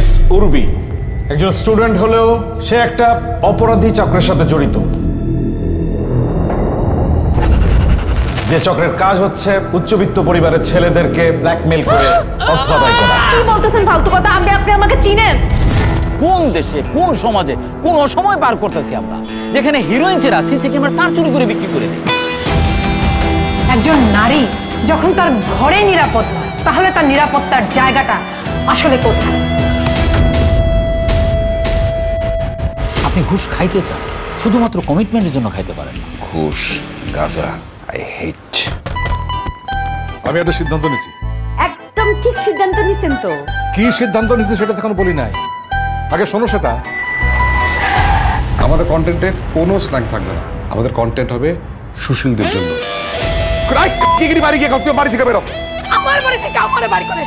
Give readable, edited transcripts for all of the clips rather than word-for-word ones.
Miss Urvi একজন student হলেও সে একটা অপরাধী চক্রের সাথে জড়িত, যে চক্রের কাজ হচ্ছে উচ্চবিত্ত পরিবারের ছেলেদেরকে ব্ল্যাকমেল করে অর্থ আদায় করা। কি বলতেছেন ফালতু কথা? আপনি আমাকে চিনেন? কোন দেশে, কোন সমাজে, কোন অসময় পার করতেছি আমরা, যেখানে হিরোইন চেরা সিসি ক্যামেরা তার চুরি করে বিক্রি করে দেয়। একজন নারী যখন তার ঘরে নিরাপদ নয়, তাহলে তার নিরাপত্তার জায়গাটা আসলে কোথায়? আপনি ঘুষ খাইতে চান, শুধুমাত্র কমিটমেন্টের জন্য খাইতে পারেন না। ঘুষ, গাঁজা, আই হেট। আমি একটা সিদ্ধান্ত নিছি। একদম ঠিক সিদ্ধান্ত নিছেন তো। কি সিদ্ধান্ত নিছি সেটা তখন বলি নাই, আগে শোনো সেটা। আমাদের কন্টেন্টে কোনো স্ল্যাং থাকবে না, আমাদের কন্টেন্ট হবে সুশীলদের জন্য। বাড়ি গিয়ে বাড়ি থেকে বেরো। আমার বাড়ি থেকে আমার বাড়ি করে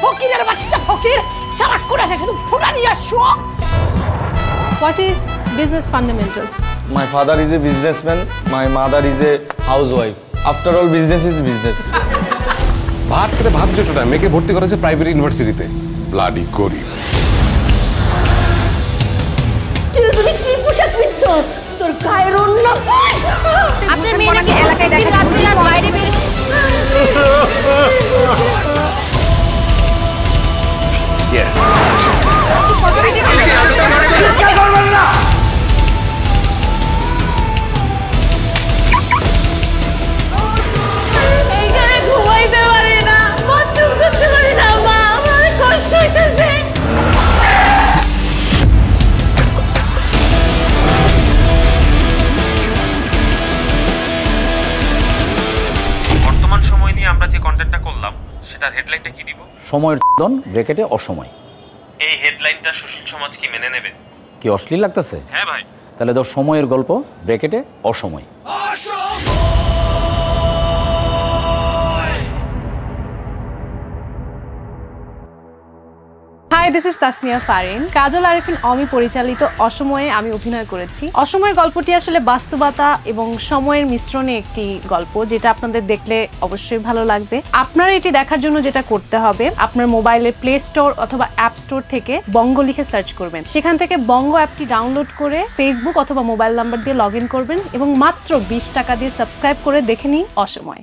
ফকিরের বাচ্চা ফকির সারাক্ষণ আসে শুধু ফুরানি আর শোক। What is business fundamentals? My father is a businessman, my mother is a housewife. After all, business is business. ভাত খেতে ভাত জোটে না, মেয়েকে ভর্তি করেছে প্রাইভেট ইউনিভার্সিটিতে। ব্লাডি গরিব। তুই কি পোশাক পিনছস? তোর গায়ের অন্য আপনার মেয়ে নাকি এলাকায় দেখা রাত্রিবেলা বাইরে বের এইখানে ঘুমাইতে পারি না, বাথরুম করতে পারি না, মা আমার কষ্ট হইতেছে। বর্তমান সময় নিয়ে আমরা যে কন্টেন্টটা করলাম সেটার হেডলাইনটা কি দিব? সময়ের দন ব্র্যাকেটে অসময়। এই হেডলাইনটা সুশীল সমাজ কি মেনে নেবে? কি অশ্লীল লাগতেছে? হ্যাঁ ভাই। তাহলে দাও সময়ের গল্প ব্র্যাকেটে অসময়। Hi, this is Tasnia Farin. Kajal Arifin Ami পরিচালিত অসময়ে আমি অভিনয় করেছি। অসময়ের গল্পটি আসলে বাস্তবতা এবং সময়ের মিশ্রণে একটি গল্প, যেটা আপনাদের দেখলে অবশ্যই ভালো লাগবে। আপনারা এটি দেখার জন্য যেটা করতে হবে, আপনার মোবাইলে প্লে স্টোর অথবা অ্যাপ স্টোর থেকে বঙ্গ লিখে সার্চ করবেন। সেখান থেকে বঙ্গ অ্যাপটি ডাউনলোড করে ফেসবুক অথবা মোবাইল নাম্বার দিয়ে লগ ইন করবেন এবং মাত্র 20 টাকা দিয়ে সাবস্ক্রাইব করে দেখে নিন অসময়।